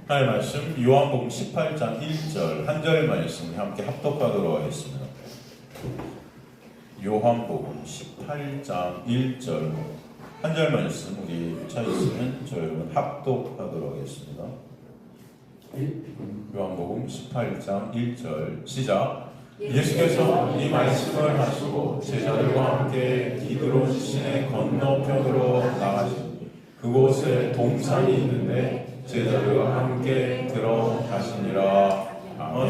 하나님의 말씀 요한복음 18장 1절 한 절 말씀을 함께 합독하도록 하겠습니다. 요한복음 18장 1절 한 절 말씀 우리 차 있으면 저 여러분 합독하도록 하겠습니다. 요한복음 18장 1절 시작. 예수께서 이 말씀을 하시고 제자들과 함께 기드론 시내 건너편으로 나가시니 그곳에 동산이 있는데 제자들과 함께 들어가시니라.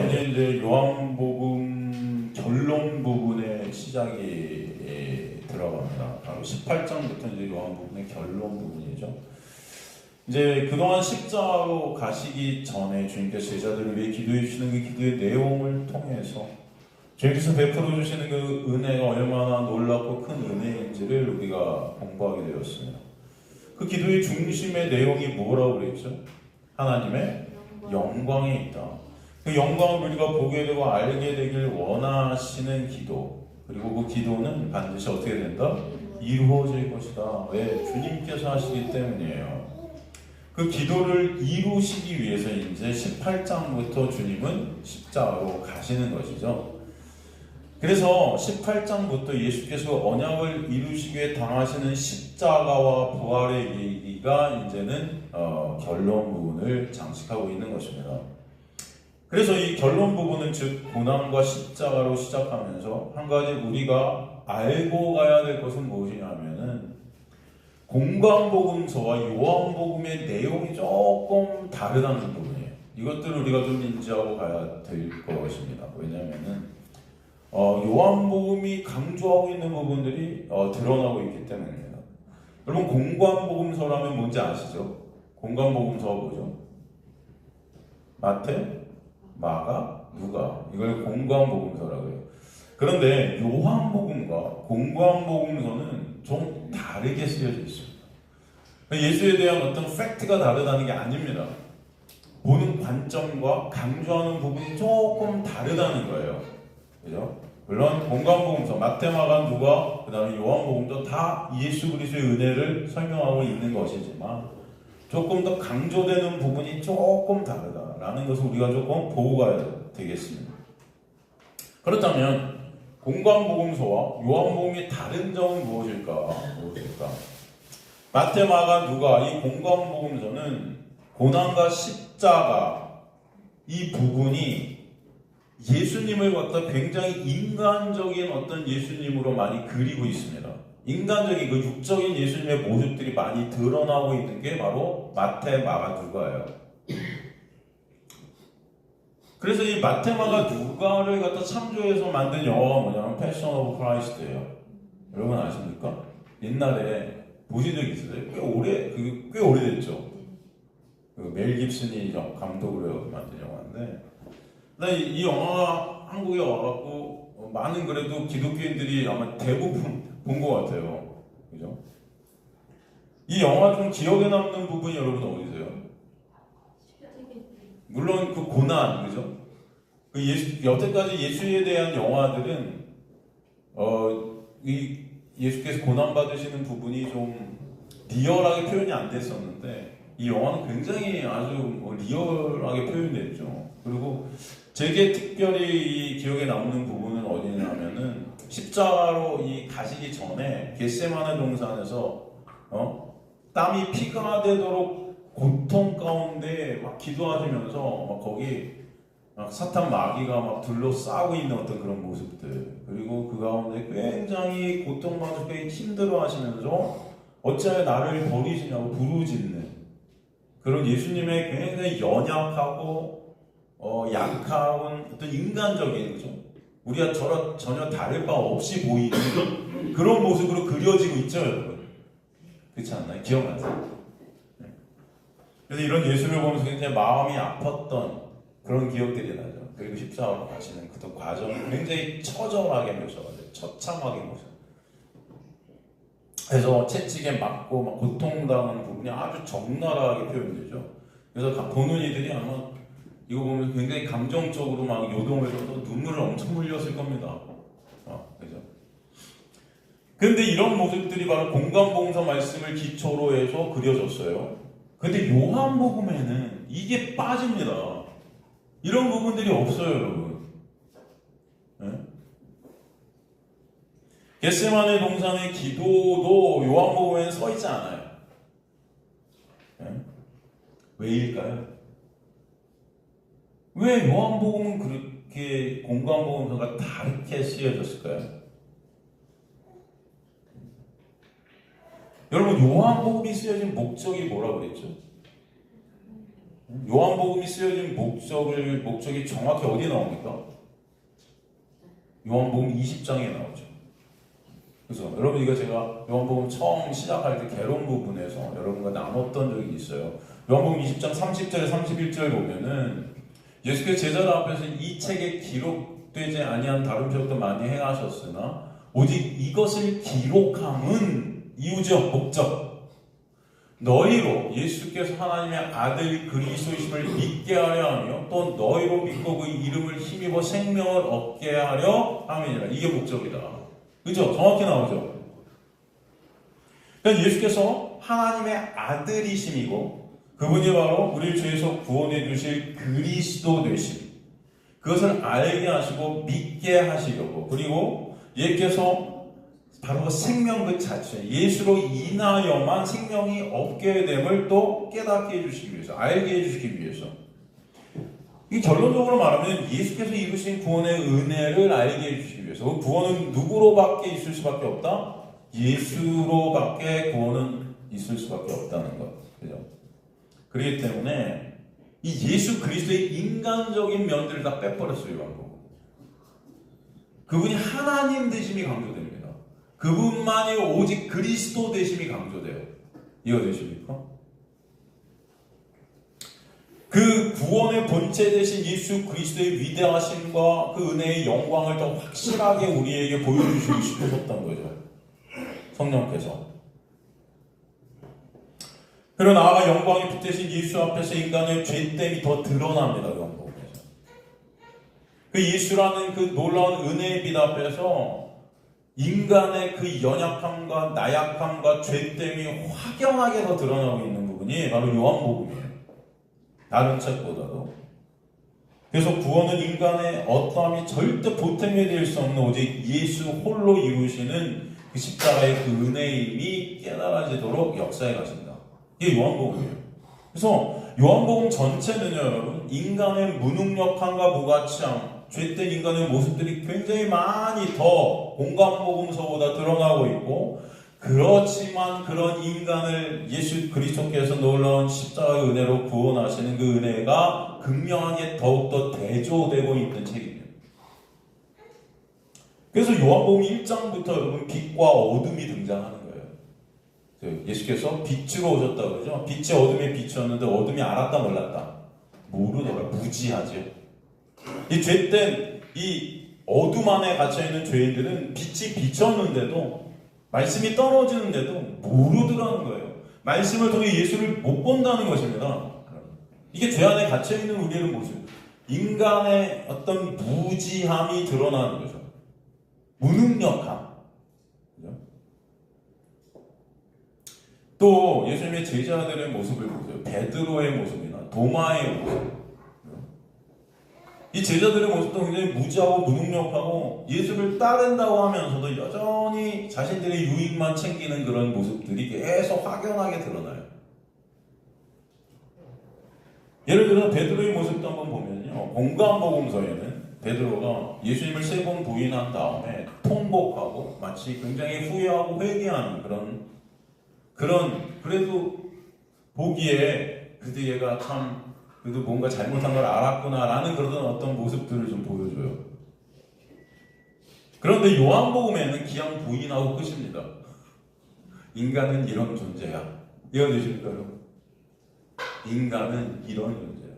이제 요한복음 결론 부분의 시작이 들어갑니다. 바로 18장부터 이제 요한복음의 결론 부분이죠. 이제 그동안 십자가로 가시기 전에 주님께서 제자들을 위해 기도해 주시는 그 기도의 내용을 통해서 주님께서 베풀어 주시는 그 은혜가 얼마나 놀랍고 큰 은혜인지를 우리가 공부하게 되었습니다. 그 기도의 중심의 내용이 뭐라고 그랬죠? 하나님의 영광이 있다. 그 영광을 우리가 보게 되고 알게 되길 원하시는 기도, 그리고 그 기도는 반드시 어떻게 된다? 이루어질 것이다. 왜? 주님께서 하시기 때문이에요. 그 기도를 이루시기 위해서 이제 18장부터 주님은 십자가로 가시는 것이죠. 그래서 18장부터 예수께서 언약을 이루시기 위해 당하시는 십자가와 부활의 얘기가 이제는 결론 부분을 장식하고 있는 것입니다. 그래서 이 결론 부분은 즉 고난과 십자가로 시작하면서 한 가지 우리가 알고 가야 될 것은 무엇이냐면은 공관복음서와 요한복음의 내용이 조금 다르다는 부분이에요. 이것들을 우리가 좀 인지하고 가야 될 것입니다. 왜냐하면은 요한복음이 강조하고 있는 부분들이 드러나고 있기 때문입니다. 여러분 공관복음서라면 뭔지 아시죠? 공관복음서가 뭐죠? 마태, 마가, 누가 이걸 공관복음서라고 해요. 그런데 요한복음과 공관복음서는 좀 다르게 쓰여져 있습니다. 예수에 대한 어떤 팩트가 다르다는 게 아닙니다. 보는 관점과 강조하는 부분이 조금 다르다는 거예요. 그죠? 물론 공관복음서, 마태, 마가, 누가, 그 다음에 요한복음도 다 예수 그리스도의 은혜를 설명하고 있는 것이지만 조금 더 강조되는 부분이 조금 다르다라는 것을 우리가 조금 보고 가야 되겠습니다. 그렇다면 공관복음서와 요한복음의 다른 점은 무엇일까? 마태, 마가, 누가 이 공관복음서는 고난과 십자가 이 부분이 예수님을 갖다 굉장히 인간적인 어떤 예수님으로 많이 그리고 있습니다. 인간적인 그 육적인 예수님의 모습들이 많이 드러나고 있는 게 바로 마태, 마가, 누가예요. 그래서 이 마태, 마가, 누가를 갖다 참조해서 만든 영화가 뭐냐면 패션 오브 크라이스트예요. 여러분 아십니까? 옛날에 보신 적 있으세요? 꽤 오래됐죠. 멜 깁슨이 감독으로 만든 영화인데, 이 영화가 한국에 와갖고 많은 그래도 기독교인들이 아마 대부분 본 것 같아요. 그죠? 이 영화 좀 기억에 남는 부분이 여러분 어디세요? 물론 그 고난, 그죠? 여태까지 예수에 대한 영화들은 이 예수께서 고난 받으시는 부분이 좀 리얼하게 표현이 안 됐었는데 이 영화는 굉장히 아주 리얼하게 표현됐죠. 그리고 제게 특별히 이 기억에 남는 부분은 어디냐면은 십자가로 이 가시기 전에 겟세마네 동산에서 땀이 피가 되도록 고통 가운데 막 기도하시면서 막 거기 막 사탄 마귀가 막 둘러싸고 있는 어떤 그런 모습들, 그리고 그 가운데 굉장히 고통받으시고 힘들어하시면서 어찌하여 나를 버리시냐고 부르짖는 그런 예수님의 굉장히 연약하고 약한 어떤 인간적인, 그죠? 우리가 전혀 다를 바 없이 보이는 그런 모습으로 그려지고 있죠, 여러분. 그렇지 않나요? 기억나세요? 그래서 이런 예수를 보면서 굉장히 마음이 아팠던 그런 기억들이 나죠. 그리고 십자가로 가시는 그 과정을 굉장히 처절하게 묘사하죠. 처참하게 묘사. 그래서 채찍에 맞고 막 고통당하는 부분이 아주 적나라하게 표현되죠. 그래서 보는 이들이 아마 이거 보면 굉장히 감정적으로 막 요동을 해서 눈물을 엄청 흘렸을 겁니다. 그죠? 근데 이런 모습들이 바로 공관복음서 말씀을 기초로 해서 그려졌어요. 근데 요한복음에는 이게 빠집니다. 이런 부분들이 없어요, 여러분. 네? 겟세마네 동산의 기도도 요한복음에 써 있지 않아요. 네? 왜일까요? 왜 요한복음은 그렇게 공관복음서가 다르게 쓰여졌을까요? 여러분, 요한복음이 쓰여진 목적이 뭐라고 그랬죠? 요한복음이 쓰여진 목적이 정확히 어디에 나옵니까? 요한복음 20장에 나오죠. 그래서 여러분, 이거 제가 요한복음 처음 시작할 때 개론 부분에서 여러분과 나눴던 적이 있어요. 요한복음 20장 30절에 31절 보면은 예수께서 제자들 앞에서 이 책에 기록되지 아니한 다른 표적도 많이 행하셨으나 오직 이것을 기록함은 이유죠, 목적. 너희로 예수께서 하나님의 아들 그리스도이심을 믿게 하려 하며 또 너희로 믿고 그 이름을 힘입어 생명을 얻게 하려 함이니라. 이게 목적이다. 그죠? 정확히 나오죠. 그러니까 예수께서 하나님의 아들이심이고 그분이 바로 우리를 죄에서 구원해 주실 그리스도 되심, 그것을 알게 하시고 믿게 하시려고, 그리고 예수께서 바로 생명 그 자체, 예수로 인하여만 생명이 없게 됨을 또 깨닫게 해주시기 위해서, 알게 해주시기 위해서. 이 결론적으로 말하면 예수께서 이루신 구원의 은혜를 알게 해주시기 위해서. 그 구원은 누구로밖에 있을 수밖에 없다? 예수로밖에 구원은 있을 수밖에 없다는 것. 그죠? 그렇기 때문에 이 예수 그리스도의 인간적인 면들을 다 빼버렸어요, 요한복음. 그분이 하나님 되심이 강조됩니다. 그분만이 오직 그리스도 되심이 강조돼요. 이해되십니까? 그 구원의 본체 되신 예수 그리스도의 위대하심과 그 은혜의 영광을 더 확실하게 우리에게 보여주시고 싶으셨던 거죠. 성령께서. 그리고 나아가 영광이 빛대신 예수 앞에서 인간의 죄됨이 더 드러납니다. 영광에서. 그 예수라는 그 놀라운 은혜의 빛 앞에서 인간의 그 연약함과 나약함과 죄됨이 확연하게 더 드러나고 있는 부분이 바로 요한복음이에요. 다른 책보다도. 그래서 구원은 인간의 어떠함이 절대 보탬이 될 수 없는 오직 예수 홀로 이루시는 그 십자가의 그 은혜임이 깨달아지도록 역사해 가신다. 이게 요한복음이에요. 그래서 요한복음 전체는요, 여러분, 인간의 무능력함과 무가치함, 죄된 인간의 모습들이 굉장히 많이 더 공관복음서보다 드러나고 있고, 그렇지만 그런 인간을 예수 그리스도께서 놀라운 십자가의 은혜로 구원하시는 그 은혜가 극명하게 더욱더 대조되고 있는 책입니다. 그래서 요한복음 1장부터 여러분 빛과 어둠이 등장하는 거예요. 예수께서 빛으로 오셨다고 그러죠. 빛이 어둠에 비추었는데 어둠이 알았다 몰랐다? 모르더라. 무지하죠. 이 죄된 이 어둠 안에 갇혀있는 죄인들은 빛이 비쳤는데도, 말씀이 떨어지는데도 모르더라는 거예요. 말씀을 통해 예수를 못 본다는 것입니다. 이게 죄 안에 갇혀있는 우리의 모습. 인간의 어떤 무지함이 드러나는 거죠. 무능력함. 그죠? 또 예수님의 제자들의 모습을 보세요. 베드로의 모습이나 도마의 모습. 이 제자들의 모습도 굉장히 무지하고 무능력하고 예수를 따른다고 하면서도 여전히 자신들의 유익만 챙기는 그런 모습들이 계속 확연하게 드러나요. 예를 들어 베드로의 모습도 한번 보면요, 공관복음서에는 베드로가 예수님을 3번 부인한 다음에 통곡하고 마치 굉장히 후회하고 회개하는 그런 그래도 보기에 그래도 얘가 참 그래도 뭔가 잘못한 걸 알았구나라는 그런 어떤 모습들을 좀 보여줘요. 그런데 요한복음에는 그냥 부인하고 끝입니다. 인간은 이런 존재야. 이해되십니까, 여러분? 인간은 이런 존재야.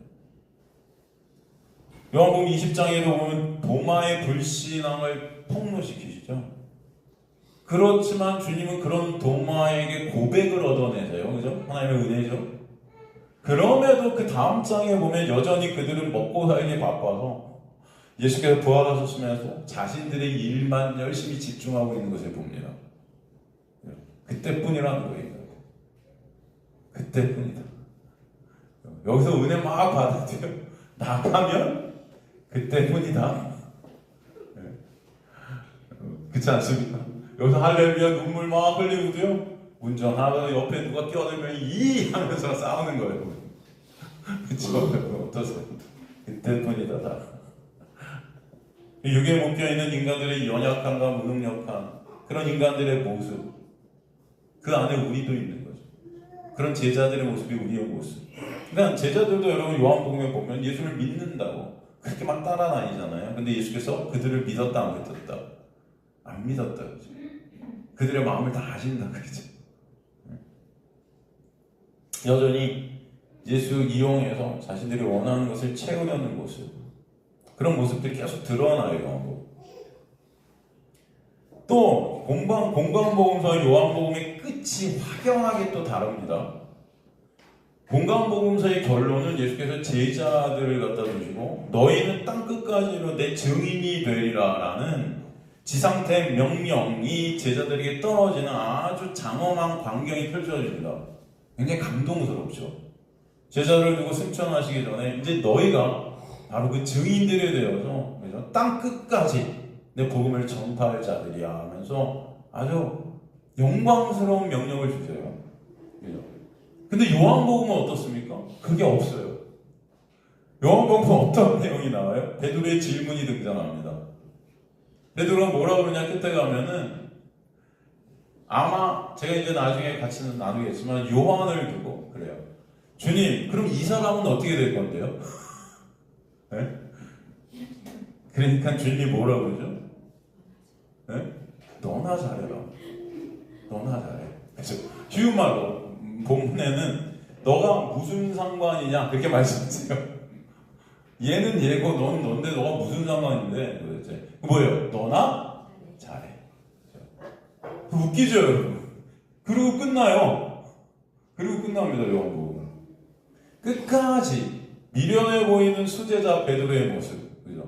요한복음 20장에도 보면 도마의 불신앙을 폭로시키시죠. 그렇지만 주님은 그런 도마에게 고백을 얻어내세요. 그죠? 하나님의 은혜죠. 그럼에도 그 다음 장에 보면 여전히 그들은 먹고 살기 바빠서 예수께서 부활하셨으면서 자신들의 일만 열심히 집중하고 있는 것을 봅니다. 그때뿐이라는 거예요. 그때뿐이다. 여기서 은혜 막 받아들여 나가면 그때뿐이다. 그렇지 않습니까? 여기서 할렐루야 눈물 막 흘리고도요, 운전하다 옆에 누가 끼어들면 이 하면서 싸우는 거예요. 그렇죠? 어떠세요? 그때뿐이다. 다. 육에 묶여있는 인간들의 연약함과 무능력함, 그런 인간들의 모습, 그 안에 우리도 있는 거죠. 그런 제자들의 모습이 우리의 모습. 그러니까 제자들도 여러분 요한복음에 보면 예수를 믿는다고 그렇게 막 따라다니잖아요. 근데 예수께서 그들을 믿었다 안 믿었다? 안 믿었다 그러죠. 그들의 마음을 다 아신다 그러죠. 여전히 예수 이용해서 자신들이 원하는 것을 채우려는 모습, 그런 모습들이 계속 드러나요. 또 공관복음서와 요한복음의 끝이 확연하게 또 다릅니다. 공관복음서의 결론은 예수께서 제자들을 갖다 주시고 너희는 땅 끝까지로 내 증인이 되리라 라는 지상태 명령이 제자들에게 떨어지는 아주 장엄한 광경이 펼쳐집니다. 굉장히 감동스럽죠. 제자들을 두고 승천하시기 전에 이제 너희가 바로 그 증인들이 되어서 땅 끝까지 내 복음을 전파할 자들이야 하면서 아주 영광스러운 명령을 주세요. 근데 요한복음은 어떻습니까? 그게 없어요. 요한복음은 어떤 내용이 나와요? 베드로의 질문이 등장합니다. 베드로가 뭐라 그러냐 끝에 가면은 아마 제가 이제 나중에 같이 나누겠지만 요한을 두고 그래요. 주님, 그럼 이 사람은 어떻게 될 건데요? 네? 그러니까 주님이 뭐라 그러죠? 네? 너나 잘해라. 너나 잘해. 그래서 쉬운 말로 본문에는 너가 무슨 상관이냐 그렇게 말씀하세요. 얘는 얘고 너는 넌데 너가 무슨 상관인데 도대체 뭐예요? 너나 잘해. 웃기죠 여러분. 그리고 끝나요. 그리고 끝납니다. 요한복음 끝까지 미련해 보이는 수제자 베드로의 모습, 그죠?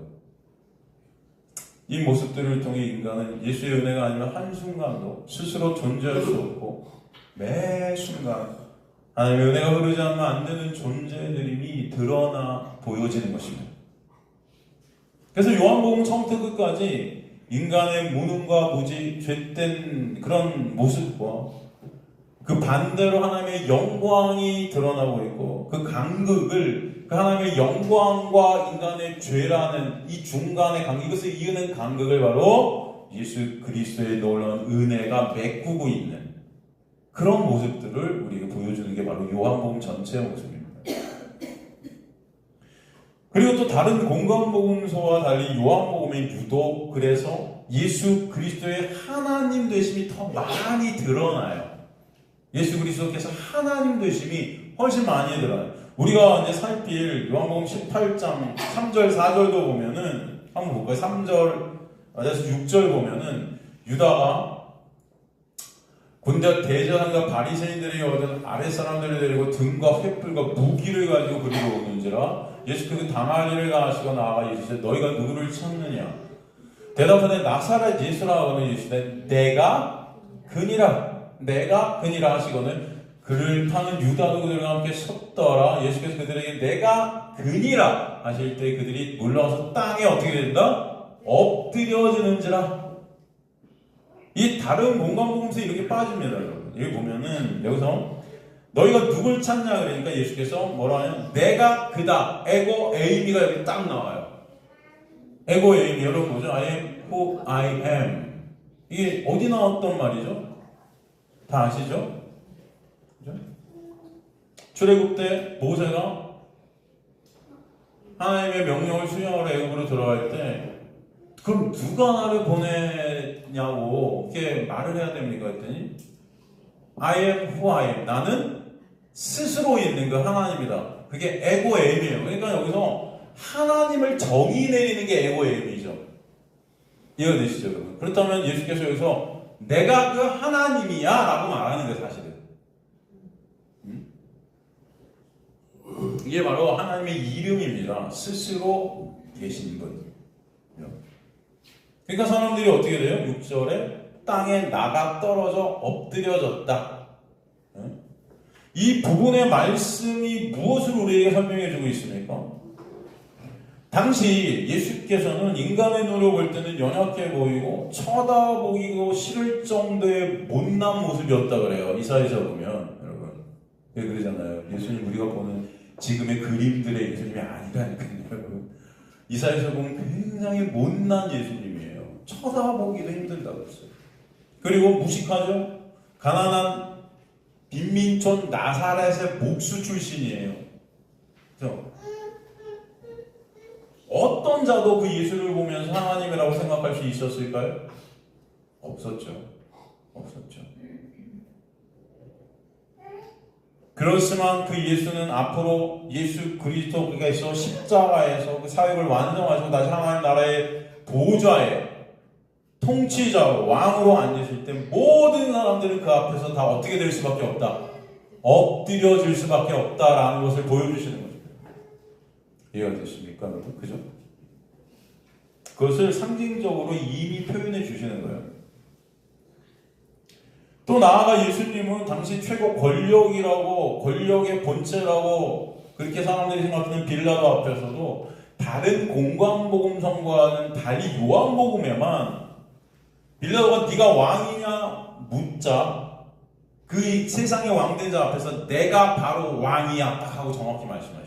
이 모습들을 통해 인간은 예수의 은혜가 아니면 한순간도 스스로 존재할 수 없고 매 순간 하나님의 은혜가 흐르지 않으면 안 되는 존재들임이 드러나 보여지는 것입니다. 그래서 요한복음 처음부터 끝까지 인간의 무능과 무지, 죄된 그런 모습과 그 반대로 하나님의 영광이 드러나고 있고 그 간극을 그 하나님의 영광과 인간의 죄라는 이 중간의 간극, 이것을 이으는 간극을 바로 예수 그리스도의 놀라운 은혜가 메꾸고 있는 그런 모습들을 우리에게 보여주는 게 바로 요한복음 전체의 모습입니다. 그리고 또 다른 공관복음서와 달리 요한복음의 유독 그래서 예수 그리스도의 하나님 되심이 더 많이 드러나요. 예수 그리스도께서 하나님 되심이 훨씬 많이 드러나요. 우리가 이제 살필 요한복음 18장 3절 4절도 보면은 한번 볼까요? 3절 맞아서 6절 보면은 유다가 군대 대제사장과 바리새인들이 얻은 아랫사람들을 데리고 등과 횃불과 무기를 가지고 그리로 오는지라 예수께서 당할 일을 가하시고 나아가 예수께 너희가 누구를 찾느냐 대답하되 나사렛 예수라 하거늘 예수께 내가 그니라 하시거늘 그를 타는 유다도 그들과 함께 섰더라. 예수께서 그들에게 내가 그니라 하실 때 그들이 물러와서 땅에 어떻게 된다? 엎드려지는지라. 이 다른 공관복음서에 이렇게 빠집니다, 여러분. 여기 보면은 여기서 너희가 누굴 찾냐 그러니까 예수께서 뭐라 하냐면 내가 그다. 에고 에이미가 여기 딱 나와요. 에고 에이미 여러분 뭐죠? I am who I am. 이게 어디 나왔던 말이죠? 다 아시죠? 그죠? 출애굽 때 모세가 하나님의 명령을 수행하러 애굽으로 들어갈 때 그럼 누가 나를 보내냐고 이렇게 말을 해야 됩니까? 했더니 I am who I am. 나는 스스로 있는 그 하나님이다. 그게 에고에임이에요. 그러니까 여기서 하나님을 정의 내리는 게 에고에임이죠. 이해되시죠, 여러분? 그렇다면 예수께서 여기서 내가 그 하나님이야 라고 말하는 거예요, 사실은. 이게 바로 하나님의 이름입니다. 스스로 계신 분. 그러니까 사람들이 어떻게 돼요? 6절에 땅에 나가 떨어져 엎드려졌다. 이 부분의 말씀이 무엇을 우리에게 설명해 주고 있습니까? 당시 예수께서는 인간의 눈으로 볼 때는 연약해 보이고 쳐다보기도 싫을 정도의 못난 모습이었다 그래요. 이사야서 보면 여러분. 왜 그러잖아요. 예수님 우리가 보는 지금의 그림들의 예수님이 아니라니까요. 여러분. 이사야서 보면 굉장히 못난 예수님이에요. 쳐다보기도 힘들다고 했어요. 그리고 무식하죠. 가난한 빈민촌 나사렛의 목수 출신이에요. 그렇죠? 어떤 자도 그 예수를 보면서 하나님이라고 생각할 수 있었을까요? 없었죠. 없었죠. 그렇지만 그 예수는 앞으로 예수 그리스도께서 십자가에서 그 사역을 완성하시고 다시 하나님 나라의 보좌에 통치자로 왕으로 앉으실 때 모든 사람들은 그 앞에서 다 어떻게 될 수밖에 없다. 엎드려질 수밖에 없다라는 것을 보여주시는 거죠. 이해가 되십니까? 그죠? 그것을 상징적으로 이미 표현해 주시는 거예요. 또 나아가 예수님은 당시 최고 권력의 본체라고 그렇게 사람들이 생각하는 빌라도 앞에서도 다른 공관복음 선고와는 달리 요한복음에만 빌라도가 네가 왕이냐 묻자 그 세상의 왕된 자 앞에서 내가 바로 왕이야 딱 하고 정확히 말씀하시죠.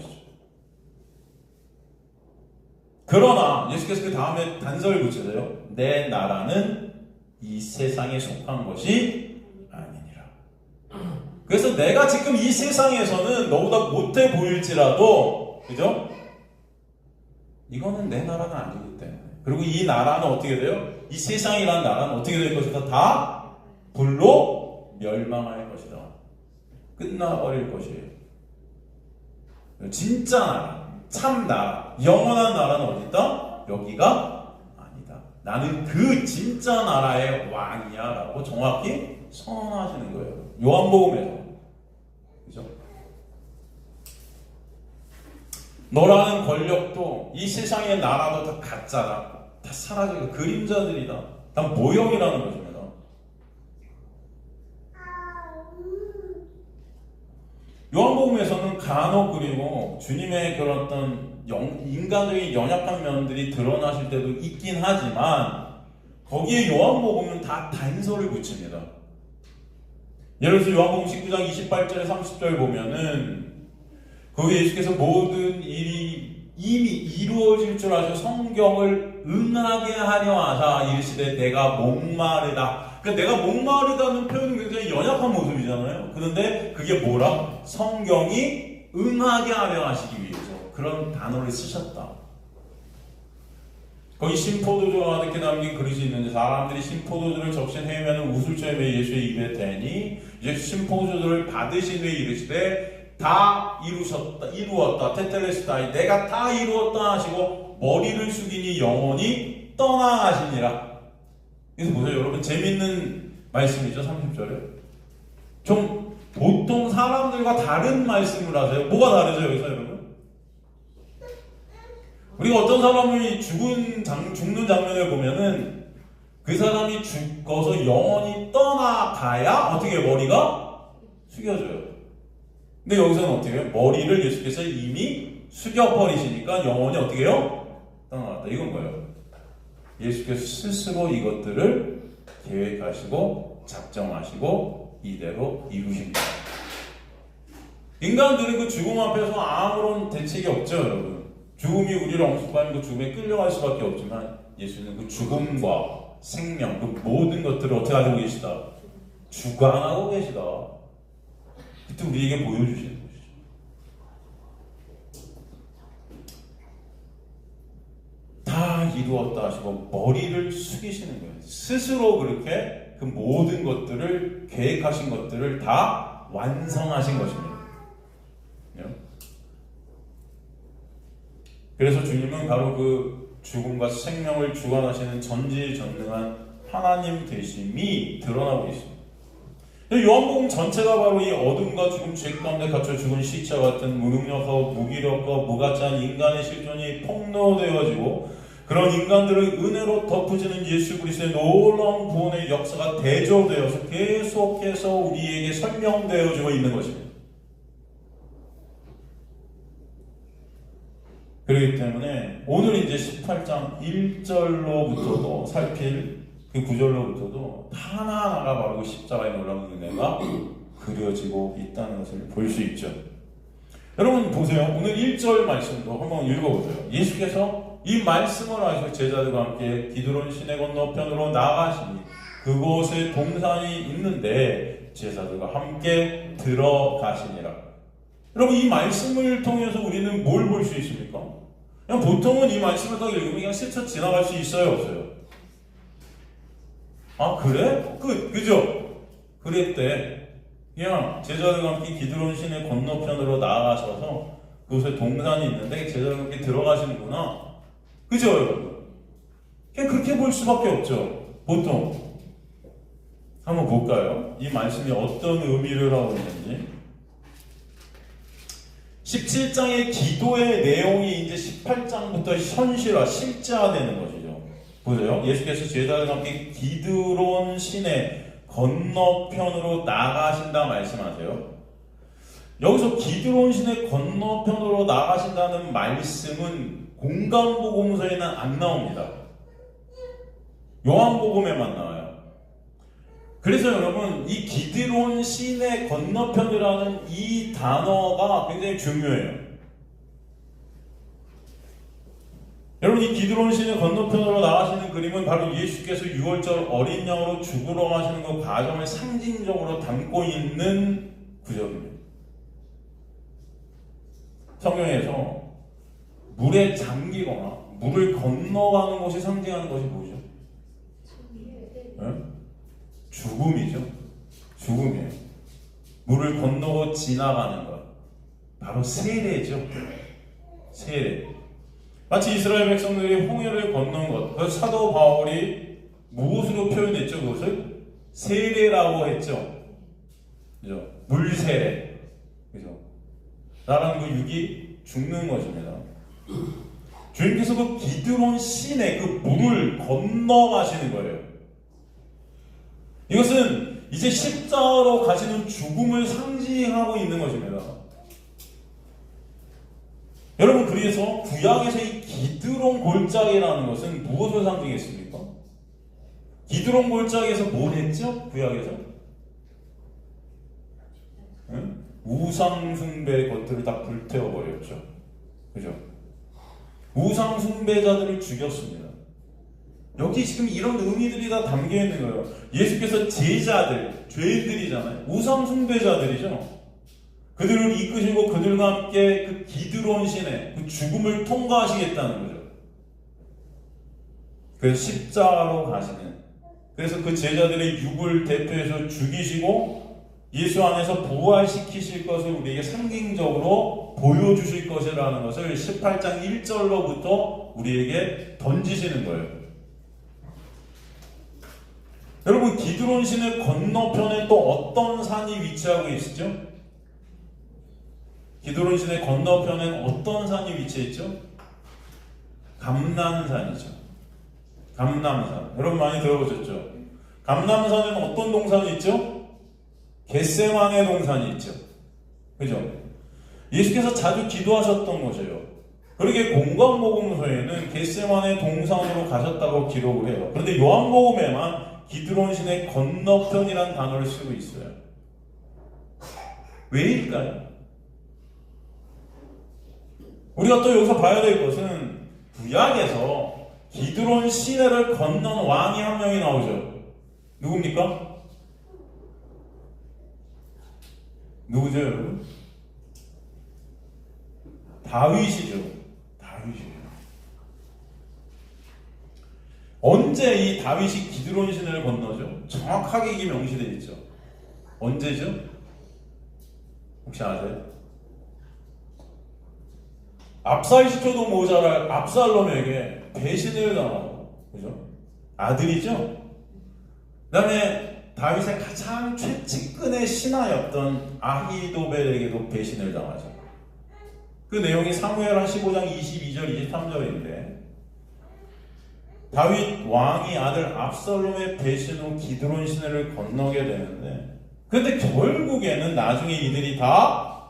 그러나 예수께서 그 다음에 단서를 붙이세요. 내 나라는 이 세상에 속한 것이 아니니라. 그래서 내가 지금 이 세상에서는 너보다 못해 보일지라도, 그죠? 이거는 내 나라가 아니기 때문에. 그리고 이 나라는 어떻게 돼요? 이 세상이라는 나라는 어떻게 될 것이다? 다 불로 멸망할 것이다. 끝나버릴 것이에요. 진짜 나라. 참 나라, 영원한 나라는 어디 있다? 여기가 아니다. 나는 그 진짜 나라의 왕이야 라고 정확히 선언하시는 거예요. 요한복음에서. 그죠? 너라는 권력도 이 세상의 나라도 다 가짜다. 다 사라지고 그림자들이다. 다 모형이라는 것입니다. 요한복음에서는 간혹 그리고 주님의 그런 어떤 인간적인 연약한 면들이 드러나실 때도 있긴 하지만 거기에 요한복음은 다 단서를 붙입니다. 예를 들어서 요한복음 19장 28절에 30절 보면은 거기 예수께서 모든 일이 이미 이루어질 줄 아시고 성경을 응하게 하려 하사 이르시되 내가 목마르다. 그러니까 내가 목마르다는 표현은 굉장히 연약한 모습이잖아요. 그런데 그게 뭐라? 성경이 응하게 하려 하시기 위해서 그런 단어를 쓰셨다. 거기 신포도주와 이렇게 남긴 그릇이 있는데 사람들이 신포도주를 적신 헤매는 우슬초에 매 예수의 입에 대니 이제 신포도주를 받으신 후에 이르시되 다 이루었다 테텔레스타이 내가 다 이루었다 하시고 머리를 숙이니 영원히 떠나가시니라. 그래서 보세요 여러분 재밌는 말씀이죠. 30절에 좀 보통 사람들과 다른 말씀을 하세요. 뭐가 다르죠 여기서 여러분? 우리가 어떤 사람이 죽는 장면을 보면은 그 사람이 죽어서 영원히 떠나가야 어떻게 머리가 숙여져요. 근데 여기서는 어떻게 해요? 머리를 예수께서 이미 숙여버리시니까 영원히 어떻게 해요? 떠나갔다. 이건 뭐예요? 예수께서 스스로 이것들을 계획하시고 작정하시고 이대로 이루신 거예요. 인간들은 그 죽음 앞에서 아무런 대책이 없죠 여러분. 죽음이 우리를 엄습하는 그 죽음에 끌려갈 수밖에 없지만 예수는 그 죽음과 생명 그 모든 것들을 어떻게 하고 계시다? 주관하고 계시다. 그때 우리에게 보여주시는 것이죠. 다 이루었다 하시고 머리를 숙이시는 거예요. 스스로 그렇게 그 모든 것들을 계획하신 것들을 다 완성하신 것입니다. 그래서 주님은 바로 그 죽음과 생명을 주관하시는 전지전능한 하나님 되심이 드러나고 있습니다. 요한복음 전체가 바로 이 어둠과 죽음 죄 가운데 갇혀 죽은 시체 같은 무능력하고 무기력과 무가치한 인간의 실존이 폭로되어지고 그런 인간들을 은혜로 덮으시는 예수 그리스도의 놀라운 구원의 역사가 대조되어서 계속해서 우리에게 설명되어지고 있는 것입니다. 그렇기 때문에 오늘 이제 18장 1절로부터도 살필 그 구절로부터도 하나하나가 바로 십자가에 놀라운 은혜가 그려지고 있다는 것을 볼 수 있죠. 여러분 보세요. 오늘 1절 말씀도 한번 읽어보세요. 예수께서 이 말씀을 하시고 제자들과 함께 기드론 시내 건너편으로 나가시니 그곳에 동산이 있는데 제자들과 함께 들어가시니라. 여러분 이 말씀을 통해서 우리는 뭘 볼 수 있습니까? 그냥 보통은 이 말씀을 딱 읽으면 그냥 스쳐 지나갈 수 있어요, 없어요? 아 그래? 그죠? 그랬대. 그냥 제자들과 함께 기드론 시내 건너편으로 나아가셔서 그곳에 동산이 있는데 제자들과 함께 들어가시는구나. 그죠 여러분? 그냥 그렇게 볼 수밖에 없죠. 보통. 한번 볼까요? 이 말씀이 어떤 의미를 하고 있는지. 17장의 기도의 내용이 이제 18장부터 현실화, 실제화되는 것이죠. 보세요. 예수께서 제자들과 함께 기드론 시내 건너편으로 나가신다 말씀하세요. 여기서 기드론 시내 건너편으로 나가신다는 말씀은 공간복음서에는 안 나옵니다. 요한복음에만 나와요. 그래서 여러분 이 기드론 시내 건너편이라는 이 단어가 굉장히 중요해요. 여러분 이 기드론 시내 건너편으로 나가시는 그림은 바로 예수께서 6월절 어린 양으로 죽으러 가시는 그 과정을 상징적으로 담고 있는 구절입니다. 성경에서 물에 잠기거나 물을 건너가는 것이 상징하는 것이 뭐죠? 네? 죽음이죠. 죽음이에요. 물을 건너고 지나가는 것. 바로 세례죠. 세례. 마치 이스라엘 백성들이 홍해를 건넌 것. 그래서 사도 바울이 무엇으로 표현했죠? 그것을? 세례라고 했죠. 그죠? 물세례. 그죠? 나라는 그 육이 죽는 것입니다. 주님께서 그 기드론 시내 그 물을 건너가시는 거예요. 이것은 이제 십자가로 가시는 죽음을 상징하고 있는 것입니다. 여러분 그래서 구약에서 이 기드론 골짜기라는 것은 무엇을 상징했습니까? 기드론 골짜기에서 뭘 했죠? 구약에서? 응? 우상숭배 것들을 다 불태워버렸죠. 그죠? 우상숭배자들을 죽였습니다. 여기 지금 이런 의미들이 다 담겨있는 거예요. 예수께서 제자들, 죄인들이잖아요. 우상숭배자들이죠. 그들을 이끄시고 그들과 함께 그 기드론 시내 그 죽음을 통과하시겠다는 거죠. 그래서 십자가로 가시는, 그래서 그 제자들의 육을 대표해서 죽이시고 예수 안에서 부활시키실 것을 우리에게 상징적으로 보여주실 것이라는 것을 18장 1절로부터 우리에게 던지시는 거예요. 여러분 기드론 시내 건너편에 또 어떤 산이 위치하고 있죠? 기드론 시내 건너편엔 어떤 산이 위치해 있죠? 감람산이죠. 감람산. 여러분 많이 들어보셨죠? 감람산에는 어떤 동산이 있죠? 겟세마네 동산이 있죠. 그죠? 예수께서 자주 기도하셨던 곳이에요. 그러게 공관복음서에는 겟세마네 동산으로 가셨다고 기록을 해요. 그런데 요한복음에만 기드론 시내 건너편이라는 단어를 쓰고 있어요. 왜일까요? 우리가 또 여기서 봐야 될 것은 구약에서 기드론 시내를 건넌 왕이 한 명이 나오죠. 누굽니까? 누구죠 여러분? 다윗이죠. 다윗이에요. 언제 이 다윗이 기드론 시내를 건너죠? 정확하게 이게 명시되어 있죠. 언제죠? 혹시 아세요? 압살시켜도 모자랄 압살롬에게 배신을 당하고, 그죠? 아들이죠? 그 다음에 다윗의 가장 최측근의 신하였던 아히도벨에게도 배신을 당하죠. 그 내용이 사무엘하 15장 22절 23절인데 다윗 왕이 아들 압살롬의 배신 후 기드론 시내를 건너게 되는데, 그런데 결국에는 나중에 이들이 다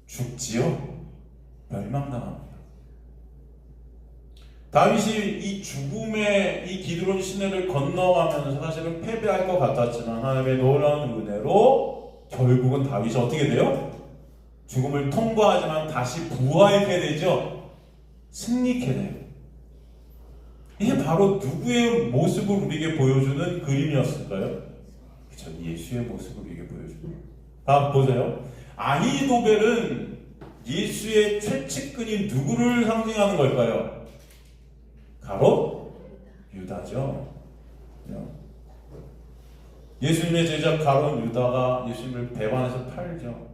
죽지요. 멸망당합니다. 다윗이 이 죽음의 이 기드론 시내를 건너가면서 사실은 패배할 것 같았지만 하나님의 놀라운 은혜로 결국은 다윗이 어떻게 돼요? 죽음을 통과하지만 다시 부활하게 되죠. 승리케 돼요. 이게 바로 누구의 모습을 우리에게 보여주는 그림이었을까요? 그렇죠. 예수의 모습을 우리에게 보여주는. 다 보세요. 아히도벨은 예수의 최측근인 누구를 상징하는 걸까요? 바로 유다죠. 예수님의 제자 가룟 유다가 예수님을 배반해서 팔죠.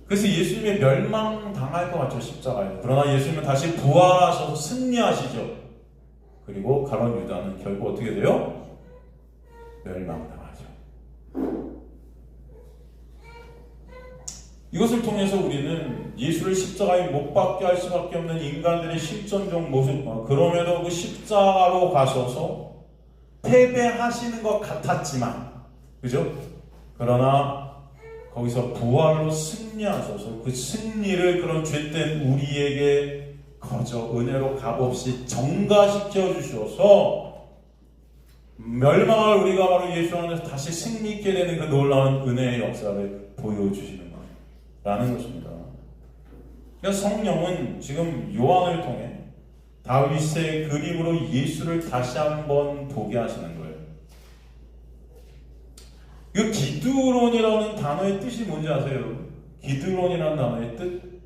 그래서 예수님의 멸망당할 것 같죠, 십자가에. 그러나 예수님은 다시 부활하셔서 승리하시죠. 그리고 가룟 유다는 결국 어떻게 돼요? 멸망당하죠. 이것을 통해서 우리는 예수를 십자가에 못 박게 할 수밖에 없는 인간들의 실존적 모습, 그럼에도 그 십자가로 가셔서 패배하시는 것 같았지만, 그죠? 그러나 거기서 부활로 승리하셔서 그 승리를 그런 죄된 우리에게 거저 은혜로 값없이 정가시켜 주셔서 멸망할 우리가 바로 예수 안에서 다시 승리 있게 되는 그 놀라운 은혜의 역사를 보여주시는 라는 것입니다. 그래서 성령은 지금 요한을 통해 다윗의 그림으로 예수를 다시 한번 보게 하시는 거예요. 이 기드론이라는 단어의 뜻이 뭔지 아세요? 기드론이라는 단어의 뜻?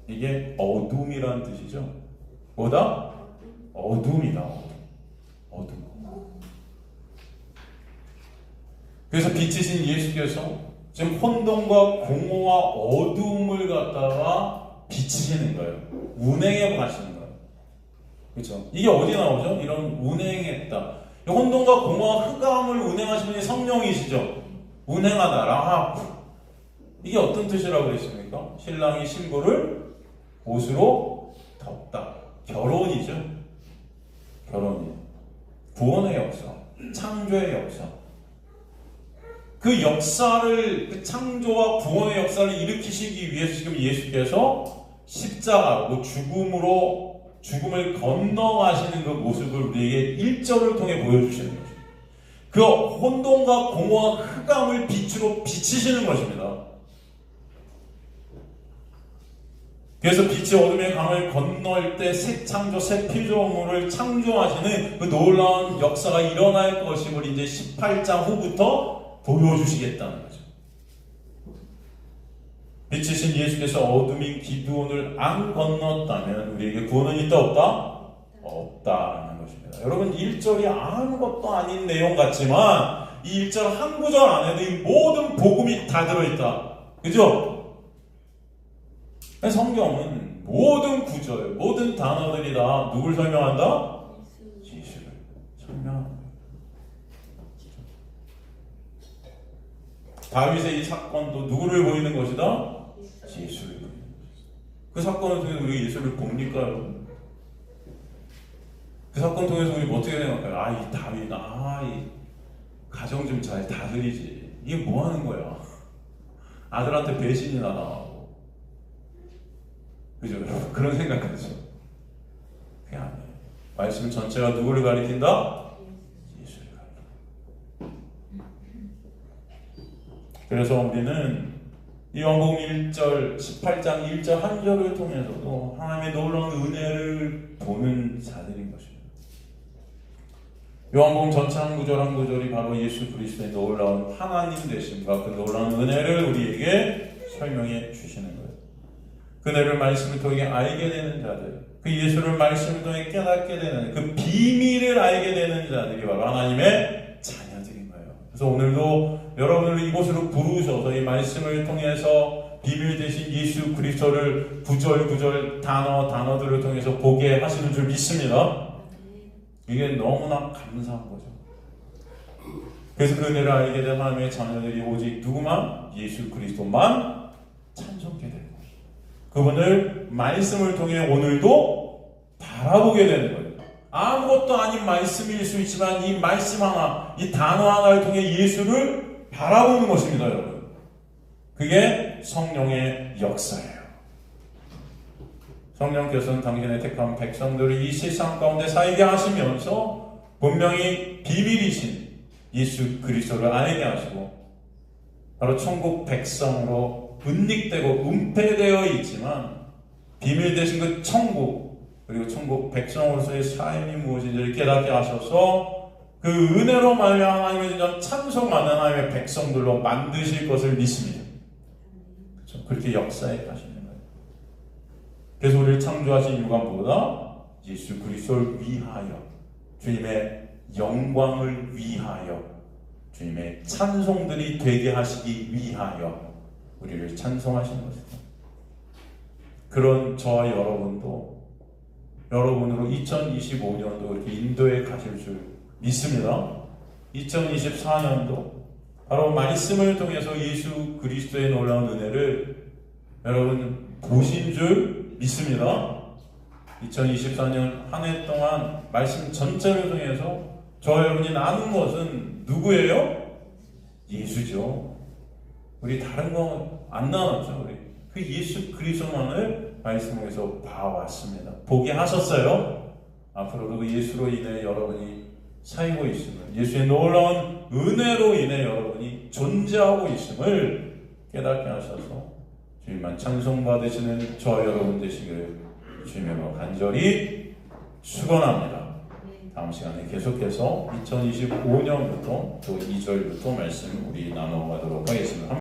이게 어둠이라는 뜻이죠. 뭐다? 어둠이다. 어둠. 그래서 빛이신 예수께서 지금 혼돈과 공허와 어둠을 갖다가 비치시는 거예요. 운행해 가시는 거예요. 그렇죠? 이게 어디 나오죠? 이런 운행했다. 혼돈과 공허와 흑암을 운행하시는 분이 성령이시죠. 운행하다, 라합. 이게 어떤 뜻이라고 그랬습니까? 신랑이 신부를 옷으로 덮다. 결혼이죠. 결혼이. 구원의 역사, 창조의 역사. 그 역사를, 그 창조와 구원의 역사를 일으키시기 위해서 지금 예수께서 십자가로 죽음을 건너가시는 그 모습을 우리에게 1절을 통해 보여주시는 거죠. 그 혼돈과 공허와 흑암을 빛으로 비치시는 것입니다. 그래서 빛이 어둠의 강을 건널 때 새 창조, 새 피조물을 창조하시는 그 놀라운 역사가 일어날 것임을 이제 18장 후부터 보여주시겠다는 거죠. 빛이신 예수께서 어둠인 기드온을 안 건넜다면 우리에게 구원은 있다 없다? 없다는 것입니다. 여러분 1절이 아무것도 아닌 내용 같지만 이 1절 한 구절 안에도 이 모든 복음이 다 들어있다. 그죠? 성경은 모든 구절, 모든 단어들이 다 누굴 설명한다? 예수를 설명한다. 다윗의 이 사건도 누구를 보이는 것이다? 예수를 보이는 것이다. 그 사건을 통해서 우리가 예수를 봅니까, 여러분? 그 사건 통해서 우리 어떻게 생각할까요? 이 다윗, 이 가정 좀 잘 다스리지. 이게 뭐 하는 거야? 아들한테 배신이나 나가고. 그죠? 그런 생각하죠. 그게 아니에요. 말씀 전체가 누구를 가리킨다? 그래서 우리는 요한복음 1절, 18장 1절 한 절을 통해서도 하나님의 놀라운 은혜를 보는 자들인 것입니다. 요한복음 전체 한 구절 한 구절이 바로 예수 그리스도의 놀라운 하나님 되심과 그 놀라운 은혜를 우리에게 설명해 주시는 거예요. 그 은혜를 말씀을 통해 알게 되는 자들, 그 예수를 말씀을 통해 깨닫게 되는 그 비밀을 알게 되는 자들이 바로 하나님의 자녀들인 거예요. 그래서 오늘도 여러분을 이곳으로 부르셔서 이 말씀을 통해서 비밀 되신 예수 그리스도를 구절구절 단어들을 통해서 보게 하시는 줄 믿습니다. 이게 너무나 감사한 거죠. 그래서 그 은혜를 알게 된 하나님의 자녀들이 오직 누구만? 예수 그리스도만 찬송케 되는 거죠. 그분을 말씀을 통해 오늘도 바라보게 되는 거예요. 아무것도 아닌 말씀일 수 있지만 이 말씀 하나, 이 단어 하나를 통해 예수를 바라보는 것입니다, 여러분. 그게 성령의 역사예요. 성령께서는 당신의 택한 백성들을 이 세상 가운데 살게 하시면서 분명히 비밀이신 예수 그리스도를 알게 하시고 바로 천국 백성으로 은닉되고 은폐되어 있지만 비밀 되신 그 천국 그리고 천국 백성으로서의 삶이 무엇인지를 깨닫게 하셔서 그 은혜로 말미암아 하나님의 진정 찬송하는 하나님의 백성들로 만드실 것을 믿습니다. 그렇죠? 그렇게 역사에 가시는 거예요. 그래서 우리를 창조하신 이유가 뭐다? 예수 그리스도를 위하여, 주님의 영광을 위하여, 주님의 찬송들이 되게 하시기 위하여 우리를 찬송하신 것입니다. 그런 저와 여러분도 여러분으로 2025년도 이렇게 인도에 가실 줄 믿습니다. 2024년도 바로 말씀을 통해서 예수 그리스도의 놀라운 은혜를 여러분 보신 줄 믿습니다. 2024년 한 해 동안 말씀 전체를 통해서 저와 여러분이 나눈 것은 누구예요? 예수죠. 우리 다른 거 안 나눴죠. 우리 그 예수 그리스도만을 말씀에서 봐왔습니다. 보게 하셨어요. 앞으로도 그 예수로 인해 여러분이 살고 있음을, 예수의 놀라운 은혜로 인해 여러분이 존재하고 있음을 깨닫게 하셔서 주님만 찬송받으시는 저와 여러분 되시기를 주님으로 간절히 축원합니다. 다음 시간에 계속해서 2025년부터 또 2절부터 말씀 우리 나눠가도록 하겠습니다.